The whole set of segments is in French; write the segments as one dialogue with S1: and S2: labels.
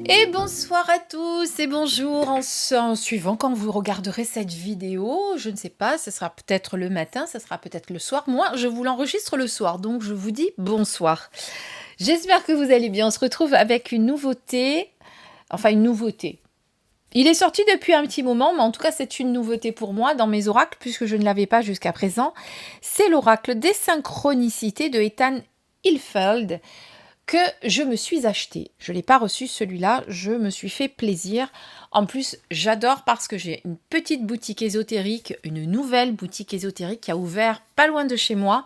S1: Et bonsoir à tous et bonjour en suivant quand vous regarderez cette vidéo, je ne sais pas, ce sera peut-être le matin, ce sera peut-être le soir. Moi, je vous l'enregistre le soir, donc je vous dis bonsoir. J'espère que vous allez bien. On se retrouve avec une nouveauté, enfin une nouveauté. Il est sorti depuis un petit moment, mais en tout cas c'est une nouveauté pour moi dans mes oracles, puisque je ne l'avais pas jusqu'à présent. C'est l'oracle des synchronicités de Ethan Ilfeld, que je me suis acheté. Je ne l'ai pas reçu celui-là, je me suis fait plaisir. En plus, j'adore parce que j'ai une petite boutique ésotérique, une nouvelle boutique ésotérique qui a ouvert pas loin de chez moi,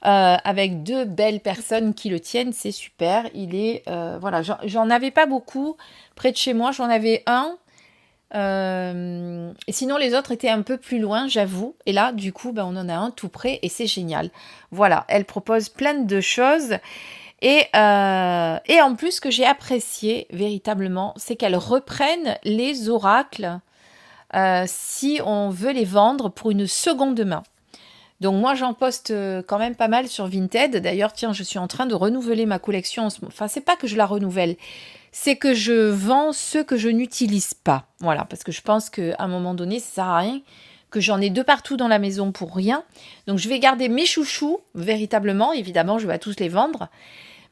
S1: avec deux belles personnes qui le tiennent, c'est super. Il est, voilà, j'en avais pas beaucoup près de chez moi, j'en avais un. Et sinon les autres étaient un peu plus loin, j'avoue. Et là, du coup, on en a un tout près et c'est génial. Voilà, elle propose plein de choses. Et en plus, ce que j'ai apprécié véritablement, c'est qu'elles reprennent les oracles si on veut les vendre pour une seconde main. Donc moi, j'en poste quand même pas mal sur Vinted. D'ailleurs, tiens, je suis en train de renouveler ma collection. Enfin, c'est pas que je la renouvelle, c'est que je vends ceux que je n'utilise pas. Voilà, parce que je pense qu'à un moment donné, ça sert à rien, que j'en ai de partout dans la maison pour rien. Donc je vais garder mes chouchous, véritablement. Évidemment, je vais tous les vendre.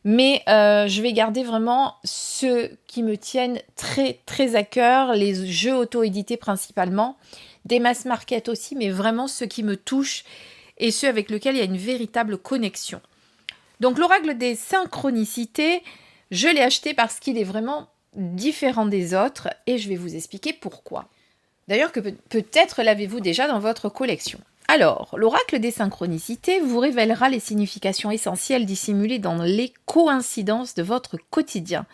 S1: Mais je vais garder vraiment ceux qui me tiennent très très à cœur, les jeux auto-édités principalement, des mass market aussi, mais vraiment ceux qui me touchent et ceux avec lesquels il y a une véritable connexion. Donc l'oracle des synchronicités, je l'ai acheté parce qu'il est vraiment différent des autres et je vais vous expliquer pourquoi. D'ailleurs que peut-être l'avez-vous déjà dans votre collection. Alors, l'oracle des synchronicités vous révélera les significations essentielles dissimulées dans les coïncidences de votre quotidien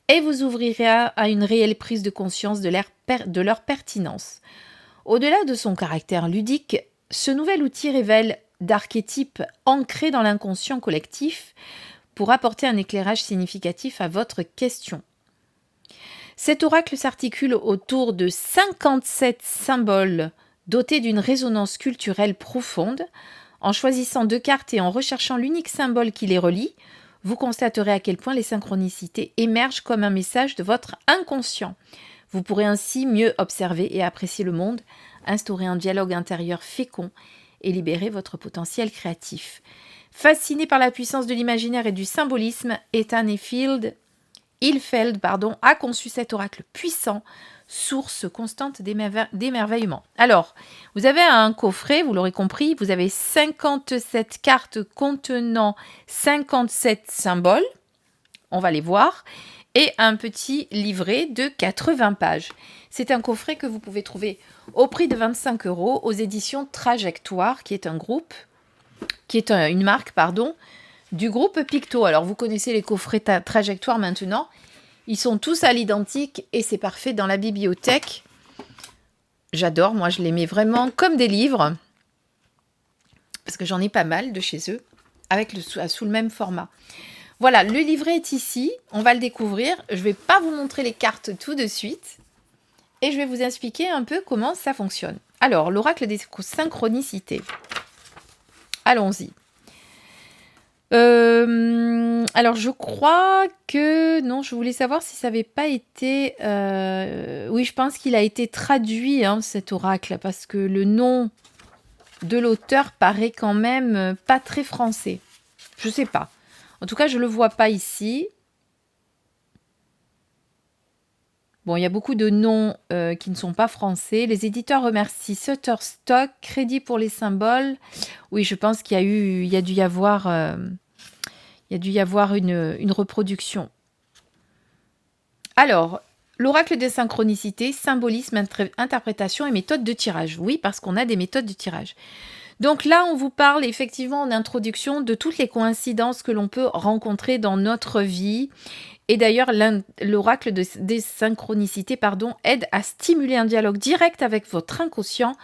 S1: et vous ouvrira à une réelle prise de conscience de leur pertinence. Au-delà de son caractère ludique, ce nouvel outil révèle d'archétypes ancrés dans l'inconscient collectif pour apporter un éclairage significatif à votre question. Cet oracle s'articule autour de 57 symboles dotés d'une résonance culturelle profonde. En choisissant 2 cartes et en recherchant l'unique symbole qui les relie, vous constaterez à quel point les synchronicités émergent comme un message de votre inconscient. Vous pourrez ainsi mieux observer et apprécier le monde, instaurer un dialogue intérieur fécond et libérer votre potentiel créatif. Fasciné par la puissance de l'imaginaire et du symbolisme, Ethan Ilfeld a conçu cet oracle puissant, source constante d'émerveillement. Alors, vous avez un coffret, vous l'aurez compris, vous avez 57 cartes contenant 57 symboles, on va les voir, et un petit livret de 80 pages. C'est un coffret que vous pouvez trouver au prix de 25 € aux éditions Trajectoire, qui est un groupe, une marque, du groupe Picto. Alors, vous connaissez les coffrets Trajectoire maintenant. Ils sont tous à l'identique et c'est parfait dans la bibliothèque. J'adore, moi je les mets vraiment comme des livres. Parce que j'en ai pas mal de chez eux, sous le même format. Voilà, le livret est ici, on va le découvrir. Je ne vais pas vous montrer les cartes tout de suite. Et je vais vous expliquer un peu comment ça fonctionne. Alors, l'oracle des synchronicités. Allons-y. Alors je crois que... Non, je voulais savoir si ça n'avait pas été... Oui, je pense qu'il a été traduit, cet oracle, parce que le nom de l'auteur paraît quand même pas très français. Je sais pas. En tout cas, je ne le vois pas ici. Bon, il y a beaucoup de noms qui ne sont pas français. Les éditeurs remercient Shutterstock, Crédit pour les symboles. Oui, je pense qu'il y a dû y avoir une reproduction. Alors, l'oracle des synchronicités, symbolisme, interprétation et méthode de tirage. Oui, parce qu'on a des méthodes de tirage. Donc là, on vous parle effectivement en introduction de toutes les coïncidences que l'on peut rencontrer dans notre vie. Et d'ailleurs, l'oracle des synchronicités aide à stimuler un dialogue direct avec votre inconscient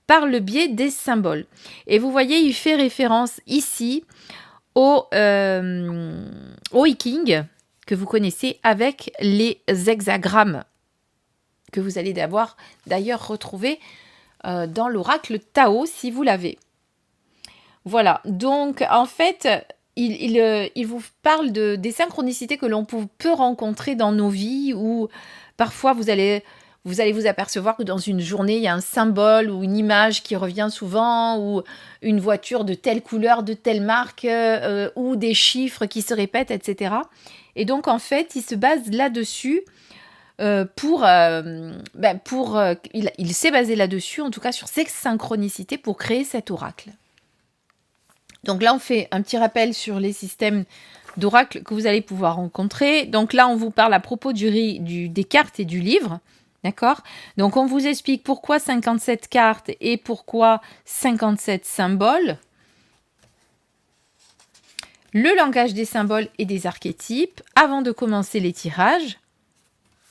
S1: par le biais des symboles. Et vous voyez, il fait référence ici au King que vous connaissez avec les hexagrammes que vous allez d'ailleurs retrouver dans l'oracle Tao si vous l'avez. Voilà, donc en fait, il vous parle des synchronicités que l'on peut rencontrer dans nos vies, où parfois vous allez vous apercevoir que dans une journée, il y a un symbole ou une image qui revient souvent, ou une voiture de telle couleur, de telle marque, ou des chiffres qui se répètent, etc. Et donc, en fait, il se base là-dessus il s'est basé là-dessus, en tout cas sur ces synchronicités, pour créer cet oracle. Donc là, on fait un petit rappel sur les systèmes d'oracle que vous allez pouvoir rencontrer. Donc là, on vous parle à propos des cartes et du livre. D'accord? Donc, on vous explique pourquoi 57 cartes et pourquoi 57 symboles. Le langage des symboles et des archétypes avant de commencer les tirages.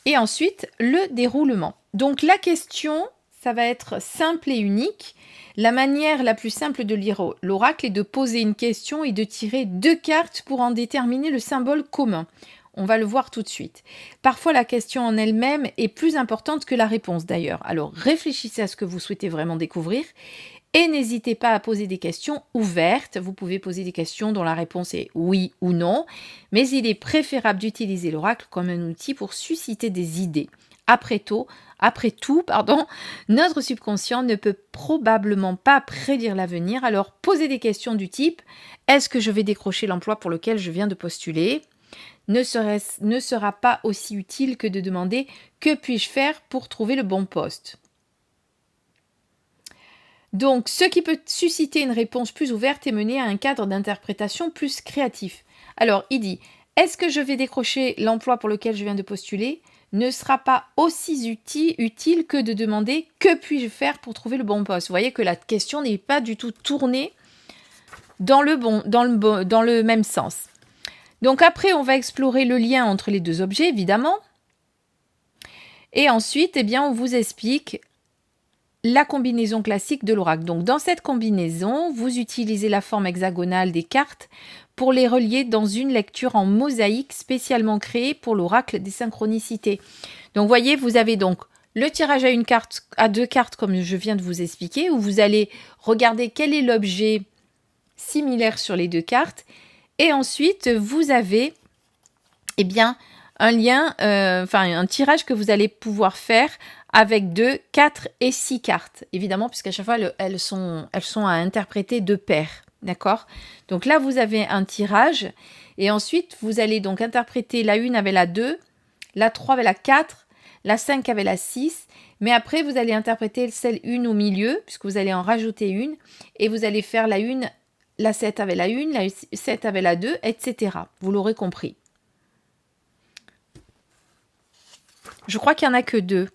S1: Et ensuite, le déroulement. Donc, la question, ça va être simple et unique. La manière la plus simple de lire l'oracle est de poser une question et de tirer 2 cartes pour en déterminer le symbole commun. On va le voir tout de suite. Parfois, la question en elle-même est plus importante que la réponse d'ailleurs. Alors, réfléchissez à ce que vous souhaitez vraiment découvrir et n'hésitez pas à poser des questions ouvertes. Vous pouvez poser des questions dont la réponse est oui ou non, mais il est préférable d'utiliser l'oracle comme un outil pour susciter des idées. Après tout, notre subconscient ne peut probablement pas prédire l'avenir, alors posez des questions du type « Est-ce que je vais décrocher l'emploi pour lequel je viens de postuler ?» ne sera pas aussi utile que de demander « Que puis-je faire pour trouver le bon poste ?» Donc, ce qui peut susciter une réponse plus ouverte et mener à un cadre d'interprétation plus créatif. Alors, il dit « Est-ce que je vais décrocher l'emploi pour lequel je viens de postuler ?» ne sera pas aussi utile que de demander « Que puis-je faire pour trouver le bon poste ?» Vous voyez que la question n'est pas du tout tournée dans le même sens. Donc après, on va explorer le lien entre les deux objets, évidemment. Et ensuite, on vous explique la combinaison classique de l'oracle. Donc dans cette combinaison, vous utilisez la forme hexagonale des cartes pour les relier dans une lecture en mosaïque spécialement créée pour l'oracle des synchronicités. Donc voyez, vous avez donc le tirage à 2 cartes comme je viens de vous expliquer, où vous allez regarder quel est l'objet similaire sur les 2 cartes. Et ensuite, vous avez un lien, un tirage que vous allez pouvoir faire avec 2, 4 et 6 cartes. Évidemment, puisqu'à chaque fois, elles sont à interpréter de pair. D'accord? Donc là, vous avez un tirage. Et ensuite, vous allez donc interpréter la 1 avec la 2, la 3 avec la 4, la 5 avec la 6. Mais après, vous allez interpréter celle 1 au milieu, puisque vous allez en rajouter une. Et vous allez faire la 1, la 7 avec la 1, la 7 avec la 2, etc. Vous l'aurez compris. Je crois qu'il n'y en a que 2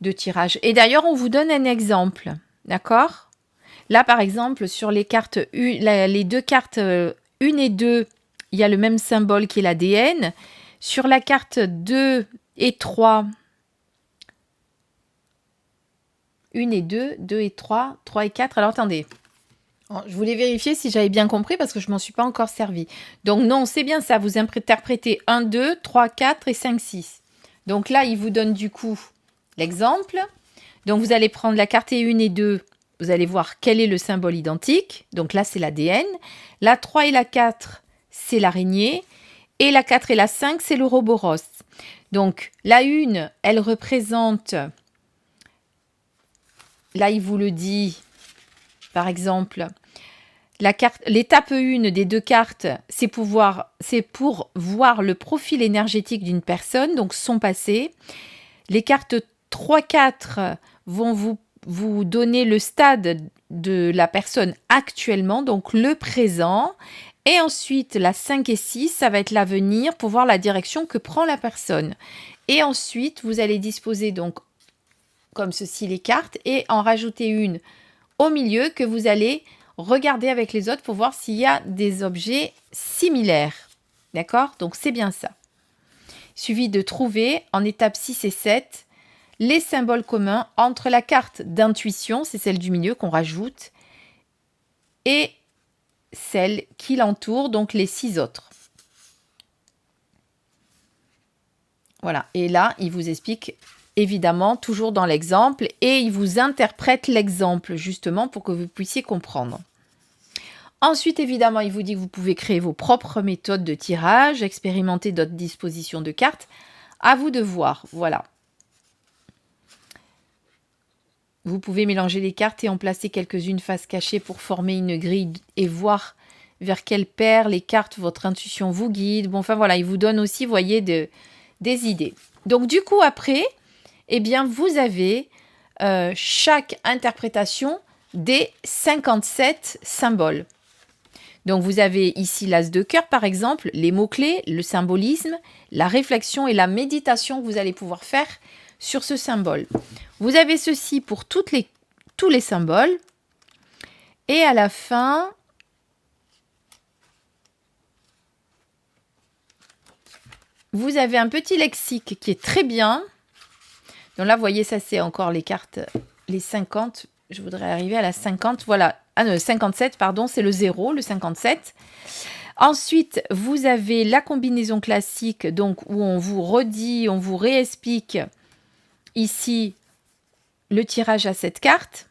S1: de tirages. Et d'ailleurs, on vous donne un exemple. D'accord? Là, par exemple, sur les cartes, les 2 cartes 1 et 2, il y a le même symbole qui est l'ADN. Sur la carte 2 et 3, 1 et 2, 2 et 3, 3 et 4. Alors, attendez. Je voulais vérifier si j'avais bien compris parce que je ne m'en suis pas encore servi. Donc, non, c'est bien ça. Vous interprétez 1, 2, 3, 4 et 5, 6. Donc là, il vous donne du coup l'exemple. Donc, vous allez prendre la carte 1 et 2. Vous allez voir quel est le symbole identique. Donc là, c'est l'ADN. La 3 et la 4, c'est l'araignée. Et la 4 et la 5, c'est l'ouroboros. Donc, la 1, elle représente... Là, il vous le dit, par exemple, l'étape 1 des 2 cartes, c'est pour voir le profil énergétique d'une personne, donc son passé. Les cartes 3-4 vont vous donner le stade de la personne actuellement, donc le présent. Et ensuite, la 5 et 6, ça va être l'avenir pour voir la direction que prend la personne. Et ensuite, vous allez disposer donc comme ceci les cartes et en rajouter une au milieu que vous allez regarder avec les autres pour voir s'il y a des objets similaires. D'accord? Donc, c'est bien ça. Il suffit de trouver en étapes 6 et 7 les symboles communs entre la carte d'intuition, c'est celle du milieu qu'on rajoute, et celle qui l'entoure, donc les 6 autres. Voilà, et là, il vous explique évidemment toujours dans l'exemple et il vous interprète l'exemple justement pour que vous puissiez comprendre. Ensuite, évidemment, il vous dit que vous pouvez créer vos propres méthodes de tirage, expérimenter d'autres dispositions de cartes. À vous de voir, voilà. Vous pouvez mélanger les cartes et en placer quelques-unes face cachée pour former une grille et voir vers quelle paire les cartes votre intuition vous guide. Bon, enfin voilà, il vous donne aussi, vous voyez, des idées. Donc du coup, après, eh bien, vous avez chaque interprétation des 57 symboles. Donc vous avez ici l'as de cœur, par exemple, les mots-clés, le symbolisme, la réflexion et la méditation que vous allez pouvoir faire sur ce symbole. Vous avez ceci pour tous les symboles. Et à la fin, vous avez un petit lexique qui est très bien. Donc là, vous voyez, ça c'est encore les cartes, les 50. Je voudrais arriver à la 50. Voilà. Ah non, le 57, pardon, c'est le 0, le 57. Ensuite, vous avez la combinaison classique, donc où on vous redit, on vous réexplique ici le tirage à cette carte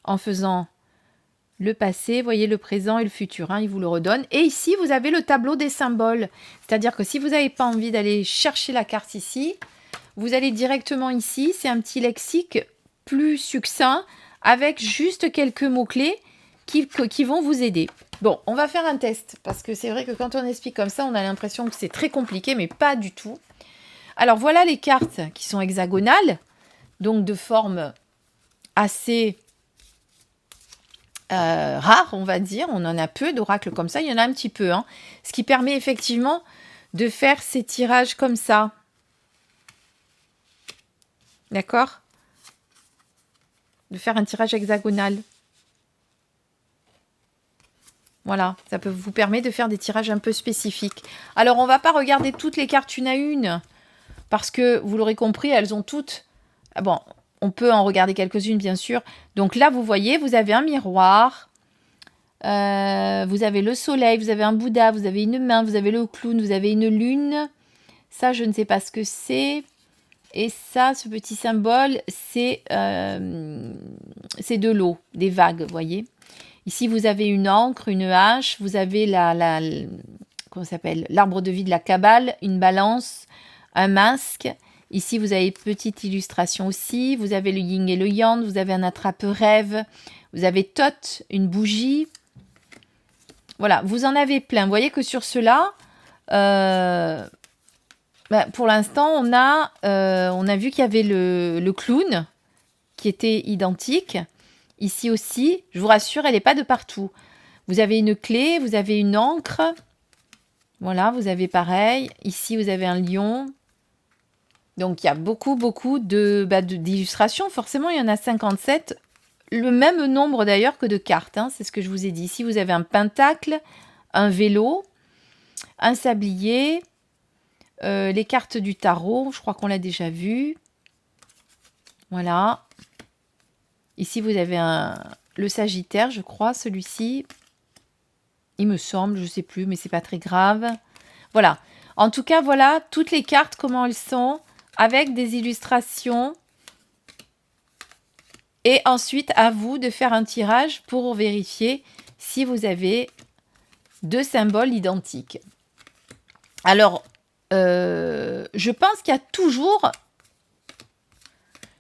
S1: en faisant le passé, voyez le présent et le futur, hein, il vous le redonne. Et ici, vous avez le tableau des symboles. C'est-à-dire que si vous n'avez pas envie d'aller chercher la carte ici, vous allez directement ici. C'est un petit lexique plus succinct avec juste quelques mots-clés qui vont vous aider. Bon, on va faire un test parce que c'est vrai que quand on explique comme ça, on a l'impression que c'est très compliqué, mais pas du tout. Alors, voilà les cartes qui sont hexagonales, donc de forme assez rare, on va dire. On en a peu d'oracles comme ça, il y en a un petit peu. Hein. Ce qui permet effectivement de faire ces tirages comme ça. D'accord? De faire un tirage hexagonal. Voilà, ça peut vous permettre de faire des tirages un peu spécifiques. Alors, on ne va pas regarder toutes les cartes une à une, parce que, vous l'aurez compris, elles ont toutes... Ah bon, on peut en regarder quelques-unes, bien sûr. Donc là, vous voyez, vous avez un miroir, vous avez le soleil, vous avez un Bouddha, vous avez une main, vous avez le clown, vous avez une lune. Ça, je ne sais pas ce que c'est. Et ça, ce petit symbole, c'est de l'eau, des vagues, vous voyez. Ici, vous avez une encre, une hache, vous avez comment ça s'appelle, l'arbre de vie de la Kabbale, une balance, un masque. Ici, vous avez une petite illustration aussi. Vous avez le yin et le yang, vous avez un attrape-rêve, vous avez Thoth, une bougie. Voilà, vous en avez plein. Vous voyez que sur ceux-là, pour l'instant, on a vu qu'il y avait le clown qui était identique. Ici aussi, je vous rassure, elle n'est pas de partout. Vous avez une clé, vous avez une encre. Voilà, vous avez pareil. Ici, vous avez un lion. Donc, il y a beaucoup d'illustrations. Forcément, il y en a 57. Le même nombre d'ailleurs que de cartes. Hein, c'est ce que je vous ai dit. Ici, vous avez un pentacle, un vélo, un sablier, les cartes du tarot. Je crois qu'on l'a déjà vu. Voilà. Ici, vous avez le Sagittaire, je crois, celui-ci. Il me semble, je ne sais plus, mais c'est pas très grave. Voilà. En tout cas, voilà toutes les cartes, comment elles sont, avec des illustrations. Et ensuite, à vous de faire un tirage pour vérifier si vous avez deux symboles identiques. Alors, je pense qu'il y a toujours...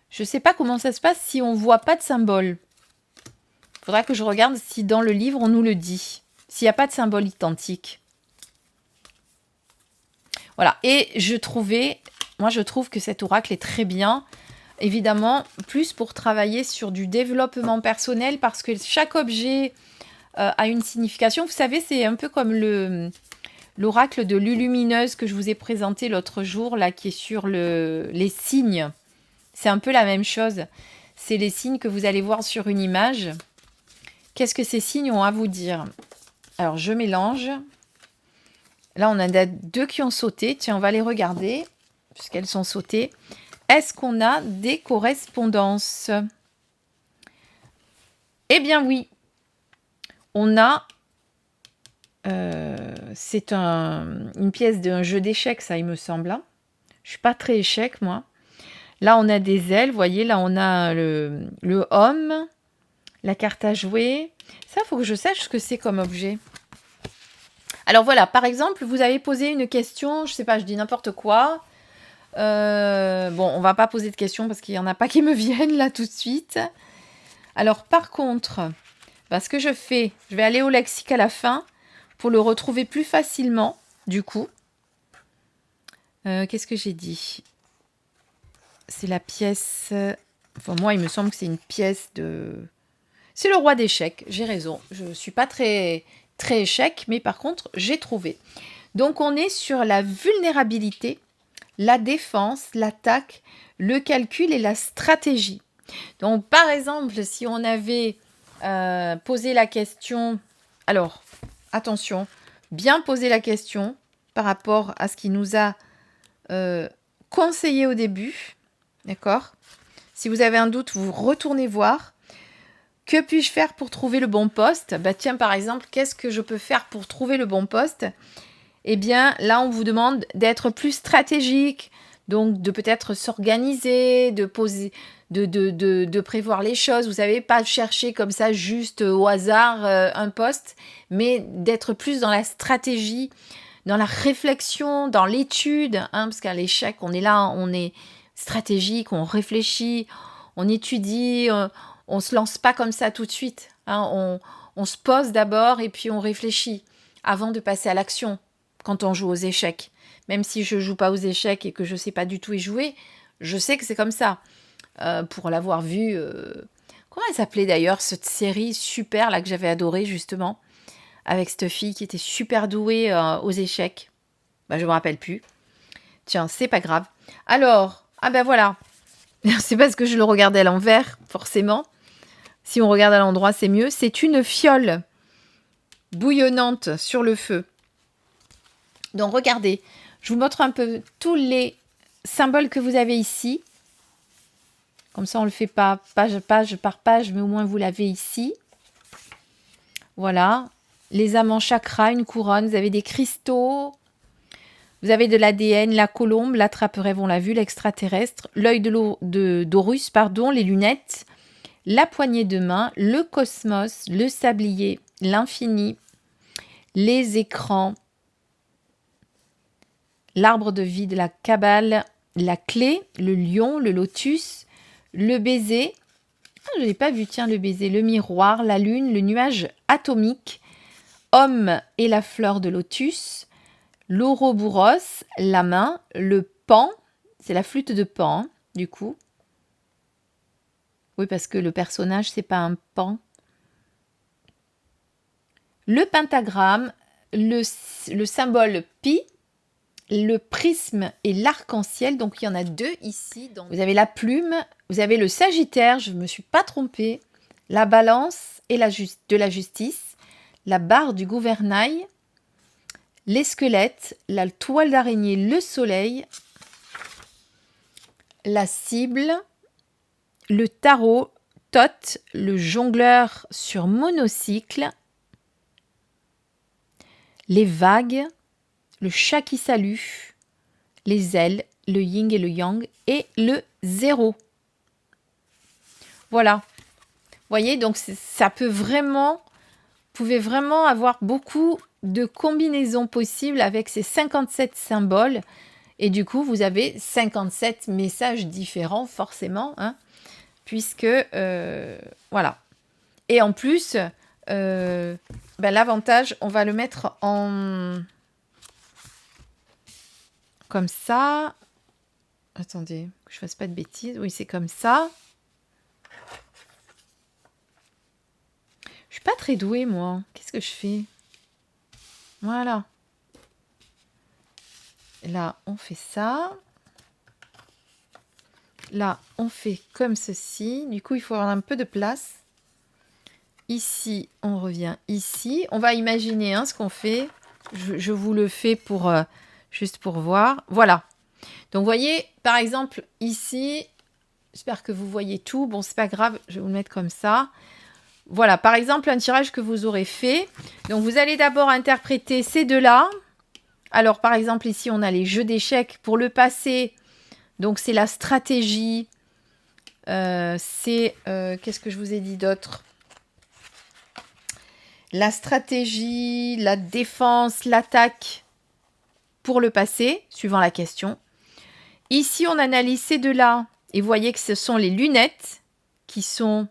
S1: Je ne sais pas comment ça se passe si on ne voit pas de symbole. Il faudra que je regarde si dans le livre, on nous le dit. S'il n'y a pas de symbole identique. Voilà. Et moi, je trouve que cet oracle est très bien. Évidemment, plus pour travailler sur du développement personnel, parce que chaque objet a une signification. Vous savez, c'est un peu comme l'oracle de l'Ulumineuse que je vous ai présenté l'autre jour, là, qui est sur les signes. C'est un peu la même chose. C'est les signes que vous allez voir sur une image. Qu'est-ce que ces signes ont à vous dire? Alors, je mélange. Là, on a deux qui ont sauté. Tiens, on va les regarder, puisqu'elles sont sautées. Est-ce qu'on a des correspondances? Eh bien, oui. On a... c'est une pièce d'un jeu d'échecs, ça, il me semble. Hein. Je ne suis pas très échec, moi. Là, on a des ailes. Vous voyez, là, on a le homme. La carte à jouer. Ça, il faut que je sache ce que c'est comme objet. Alors voilà, par exemple, vous avez posé une question, je sais pas, je dis n'importe quoi. Bon, on va pas poser de questions parce qu'il y en a pas qui me viennent là tout de suite. Alors par contre, ce que je fais, je vais aller au lexique à la fin pour le retrouver plus facilement, du coup. Qu'est-ce que j'ai dit? C'est la pièce... Enfin, moi, il me semble que c'est une pièce de... C'est le roi d'échecs, j'ai raison. Je ne suis pas très échec, mais par contre, j'ai trouvé. Donc, on est sur la vulnérabilité, la défense, l'attaque, le calcul et la stratégie. Donc, par exemple, si on avait posé la question... Alors, attention, bien poser la question par rapport à ce qui nous a conseillé au début. D'accord? Si vous avez un doute, vous retournez voir. Que puis-je faire pour trouver le bon poste? Tiens, par exemple, qu'est-ce que je peux faire pour trouver le bon poste? Eh bien, là, on vous demande d'être plus stratégique, donc de peut-être s'organiser, de poser, de prévoir les choses. Vous savez, pas chercher comme ça juste au hasard un poste, mais d'être plus dans la stratégie, dans la réflexion, dans l'étude, parce qu'à l'échec, on est là, on est stratégique, on réfléchit, on étudie, on se lance pas comme ça tout de suite. On se pose d'abord et puis on réfléchit avant de passer à l'action quand on joue aux échecs. Même si je joue pas aux échecs et que je sais pas du tout y jouer, je sais que c'est comme ça. Pour l'avoir vu, comment elle s'appelait d'ailleurs, cette série super là que j'avais adorée justement, avec cette fille qui était super douée aux échecs. Je me rappelle plus. Tiens, c'est pas grave. Alors, voilà. C'est parce que je le regardais à l'envers, forcément. Si on regarde à l'endroit, c'est mieux. C'est une fiole bouillonnante sur le feu. Donc, regardez. Je vous montre un peu tous les symboles que vous avez ici. Comme ça, on ne le fait pas page par page, mais au moins vous l'avez ici. Voilà. Les amants chakras, une couronne. Vous avez des cristaux. Vous avez de l'ADN, la colombe, la trappe-rêve, on l'a vu, l'extraterrestre, l'œil d'Horus, les lunettes, la poignée de main, le cosmos, le sablier, l'infini, les écrans, l'arbre de vie de la Kabbale, la clé, le lion, le lotus, le baiser, je ne l'ai pas vu, tiens, le baiser, le miroir, la lune, le nuage atomique, homme et la fleur de lotus, l'ouroboros, la main, le pan, c'est la flûte de Pan, du coup. Oui, parce que le personnage, c'est pas un pan. Le pentagramme, le symbole pi, le prisme et l'arc-en-ciel. Donc, il y en a deux ici. Donc, vous avez la plume, vous avez le sagittaire, je ne me suis pas trompée, la balance et de la justice, la barre du gouvernail, les squelettes, la toile d'araignée, le soleil, la cible, le tarot, Thoth, le jongleur sur monocycle, les vagues, le chat qui salue, les ailes, le yin et le yang et le zéro. Voilà. Vous voyez, donc ça peut vraiment, vous pouvez vraiment avoir beaucoup de combinaisons possibles avec ces 57 symboles. Et du coup, vous avez 57 messages différents, forcément, puisque, voilà. Et en plus, l'avantage, on va le mettre en... Comme ça. Attendez, que je fasse pas de bêtises. Oui, c'est comme ça. Je suis pas très douée, moi. Qu'est-ce que je fais? Voilà. Là, on fait ça. Là, on fait comme ceci. Du coup, il faut avoir un peu de place. Ici, on revient ici. On va imaginer ce qu'on fait. Je vous le fais pour juste pour voir. Voilà. Donc, vous voyez, par exemple, ici, j'espère que vous voyez tout. Bon, c'est pas grave, je vais vous le mettre comme ça. Voilà, par exemple, un tirage que vous aurez fait. Donc, vous allez d'abord interpréter ces deux-là. Alors, par exemple, ici, on a les jeux d'échecs. Pour le passé, donc c'est la stratégie. Qu'est-ce que je vous ai dit d'autre? la stratégie, la défense, l'attaque pour le passé, suivant la question. Ici, on analyse ces deux-là et vous voyez que ce sont les lunettes qui sont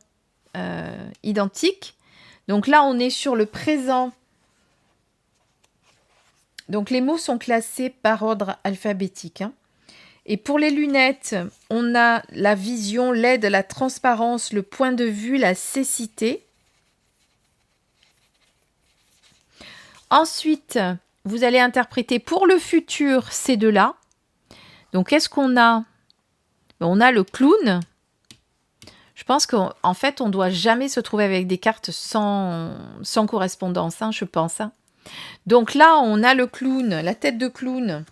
S1: identiques. Donc là, on est sur le présent. Donc les mots sont classés par ordre alphabétique. Et pour les lunettes, on a la vision, l'aide, la transparence, le point de vue, la cécité. Ensuite, vous allez interpréter pour le futur ces deux-là. Donc, qu'est-ce qu'on a? On a le clown. Je pense qu'en fait, on ne doit jamais se trouver avec des cartes sans correspondance, je pense. Donc là, on a le clown, la tête de clown.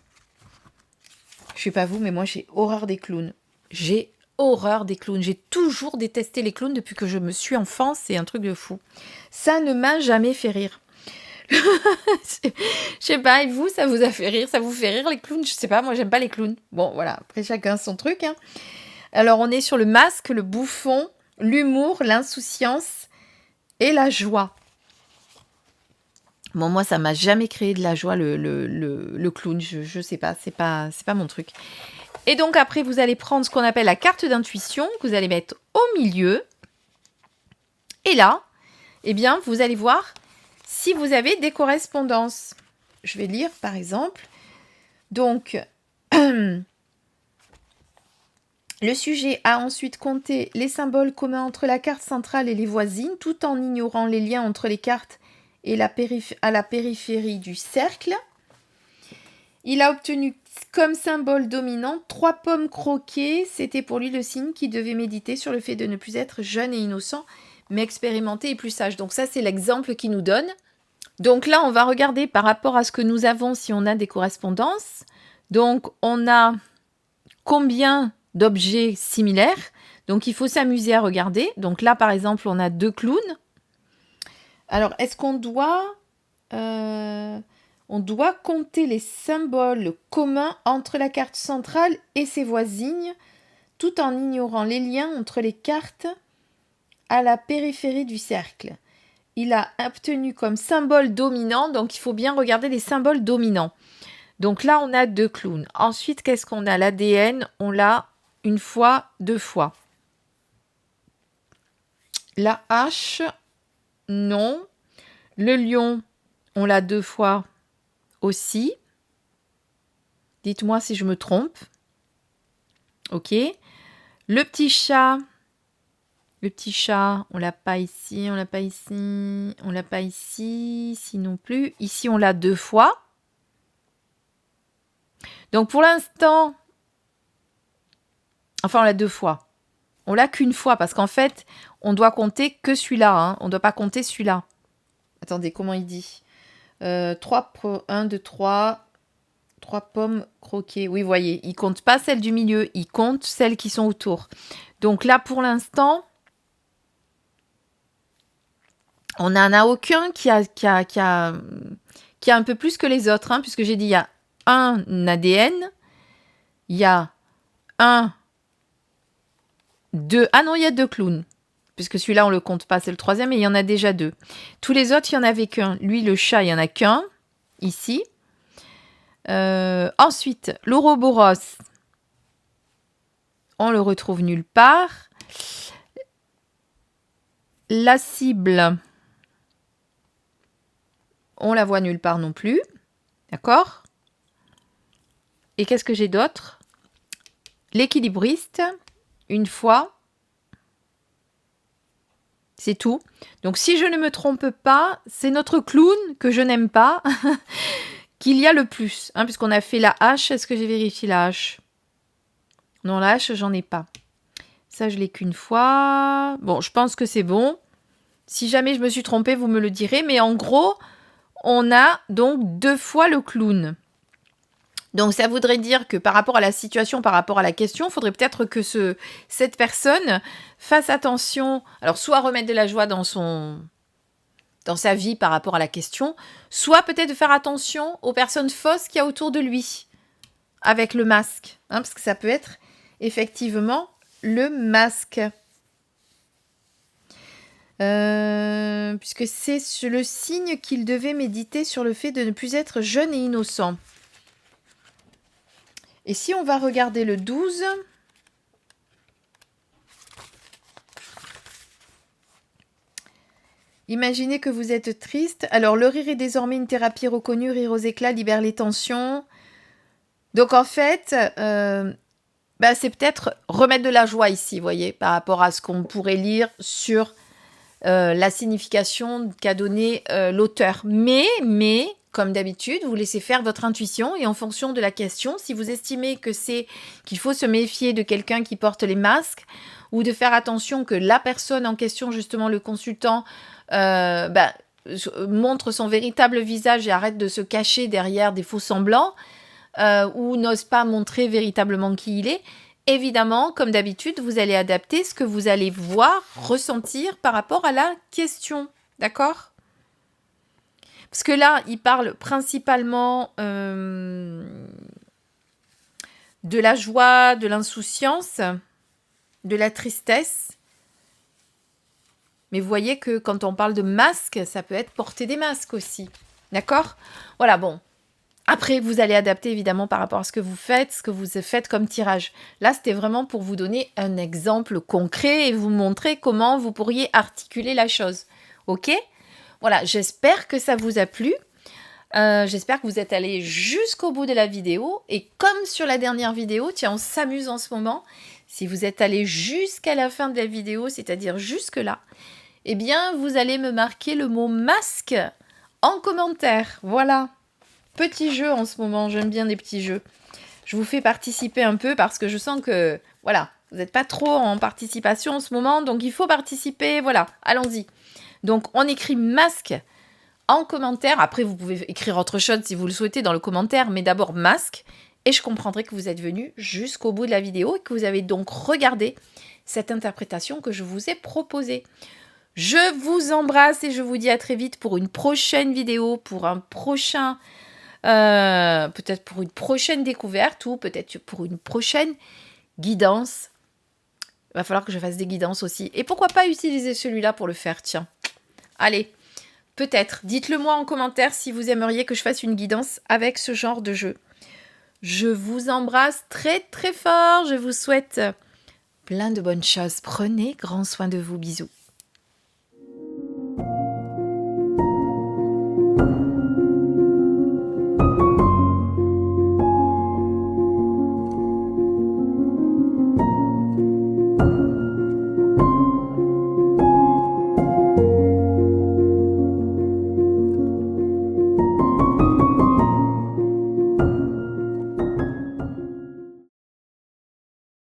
S1: Je ne sais pas vous, mais moi, j'ai horreur des clowns. J'ai horreur des clowns. J'ai toujours détesté les clowns depuis que je me suis enfant. C'est un truc de fou. Ça ne m'a jamais fait rire. Je sais pas, et vous, ça vous a fait rire? Ça vous fait rire les clowns? Je sais pas, moi, j'aime pas les clowns. Bon, voilà, après, chacun son truc. Alors, on est sur le masque, le bouffon, l'humour, l'insouciance et la joie. Bon, moi, ça m'a jamais créé de la joie, le clown. Je sais pas, c'est pas mon truc. Et donc, après, vous allez prendre ce qu'on appelle la carte d'intuition, que vous allez mettre au milieu. Et là, eh bien, vous allez voir si vous avez des correspondances. Je vais lire, par exemple. Donc, le sujet a ensuite compté les symboles communs entre la carte centrale et les voisines, tout en ignorant les liens entre les cartes et à la périphérie du cercle. Il a obtenu comme symbole dominant 3 pommes croquées. C'était pour lui le signe qui devait méditer sur le fait de ne plus être jeune et innocent, mais expérimenté et plus sage. Donc ça, c'est l'exemple qu'il nous donne. Donc là, on va regarder par rapport à ce que nous avons, si on a des correspondances. Donc, on a combien d'objets similaires. Donc, il faut s'amuser à regarder. Donc là, par exemple, on a 2 clowns. Alors, est-ce qu'on doit... on doit compter les symboles communs entre la carte centrale et ses voisines, tout en ignorant les liens entre les cartes à la périphérie du cercle. Il a obtenu comme symbole dominant, donc il faut bien regarder les symboles dominants. Donc là, on a 2 clowns. Ensuite, qu'est-ce qu'on a? L'ADN, on l'a 1 fois, 2 fois. La hache, non. Le lion, on l'a 2 fois aussi. Dites-moi si je me trompe. Ok. Le petit chat, on l'a pas ici, on l'a pas ici, on l'a pas ici, ici non plus. Ici, on l'a 2 fois. Donc, pour l'instant, enfin, on l'a 2 fois. On l'a qu'une fois parce qu'en fait, on doit compter que celui-là. On ne doit pas compter celui-là. Attendez, comment il dit 1, 2, 3. 3 pommes croquées. Oui, vous voyez, il ne compte pas celles du milieu, il compte celles qui sont autour. Donc là, pour l'instant, on n'en a aucun qui a un peu plus que les autres, puisque j'ai dit il y a un ADN, il y a 2... Ah non, il y a 2 clowns, puisque celui-là, on ne le compte pas, c'est le 3e, et il y en a déjà 2. Tous les autres, il n'y en avait qu'un. Lui, le chat, il n'y en a qu'un, ici. Ensuite, l'Ouroboros, on le retrouve nulle part. La cible, on la voit nulle part non plus. D'accord? Et qu'est-ce que j'ai d'autre? L'équilibriste, 1 fois. C'est tout. Donc, si je ne me trompe pas, c'est notre clown que je n'aime pas qu'il y a le plus. Puisqu'on a fait la hache. Est-ce que j'ai vérifié la hache? Non, la hache, j'en ai pas. Ça, je l'ai qu'une fois. Bon, je pense que c'est bon. Si jamais je me suis trompée, vous me le direz. Mais en gros, on a donc 2 fois le clown. Donc, ça voudrait dire que par rapport à la situation, par rapport à la question, il faudrait peut-être que cette personne fasse attention. Alors, soit remettre de la joie dans sa vie par rapport à la question, soit peut-être de faire attention aux personnes fausses qu'il y a autour de lui avec le masque. Parce que ça peut être effectivement le masque. Puisque c'est le signe qu'il devait méditer sur le fait de ne plus être jeune et innocent. Et si on va regarder le 12, imaginez que vous êtes triste. Alors, le rire est désormais une thérapie reconnue. Rire aux éclats libère les tensions. Donc, en fait, c'est peut-être remettre de la joie ici, vous voyez, par rapport à ce qu'on pourrait lire sur la signification qu'a donné l'auteur. Mais, comme d'habitude, vous laissez faire votre intuition et en fonction de la question, si vous estimez que c'est qu'il faut se méfier de quelqu'un qui porte les masques ou de faire attention que la personne en question, justement le consultant, montre son véritable visage et arrête de se cacher derrière des faux semblants ou n'ose pas montrer véritablement qui il est, évidemment, comme d'habitude, vous allez adapter ce que vous allez voir, ressentir par rapport à la question. D'accord ? Parce que là, il parle principalement de la joie, de l'insouciance, de la tristesse. Mais vous voyez que quand on parle de masque, ça peut être porter des masques aussi. D'accord ? Voilà, bon. Après, vous allez adapter évidemment par rapport à ce que vous faites comme tirage. Là, c'était vraiment pour vous donner un exemple concret et vous montrer comment vous pourriez articuler la chose. Ok ? Voilà, j'espère que ça vous a plu. J'espère que vous êtes allés jusqu'au bout de la vidéo. Et comme sur la dernière vidéo, tiens, on s'amuse en ce moment. Si vous êtes allés jusqu'à la fin de la vidéo, c'est-à-dire jusque-là, eh bien, vous allez me marquer le mot masque en commentaire. Voilà. Petit jeu en ce moment, j'aime bien les petits jeux. Je vous fais participer un peu parce que je sens que, voilà, vous n'êtes pas trop en participation en ce moment, donc il faut participer, voilà, allons-y. Donc, on écrit masque en commentaire. Après, vous pouvez écrire autre chose si vous le souhaitez dans le commentaire, mais d'abord masque. Et je comprendrai que vous êtes venu jusqu'au bout de la vidéo et que vous avez donc regardé cette interprétation que je vous ai proposée. Je vous embrasse et je vous dis à très vite pour une prochaine vidéo, pour un prochain... peut-être pour une prochaine découverte ou peut-être pour une prochaine guidance. Il va falloir que je fasse des guidances aussi. Et pourquoi pas utiliser celui-là pour le faire, tiens. Allez, peut-être. Dites-le moi en commentaire si vous aimeriez que je fasse une guidance avec ce genre de jeu. Je vous embrasse très très fort. Je vous souhaite plein de bonnes choses. Prenez grand soin de vous. Bisous.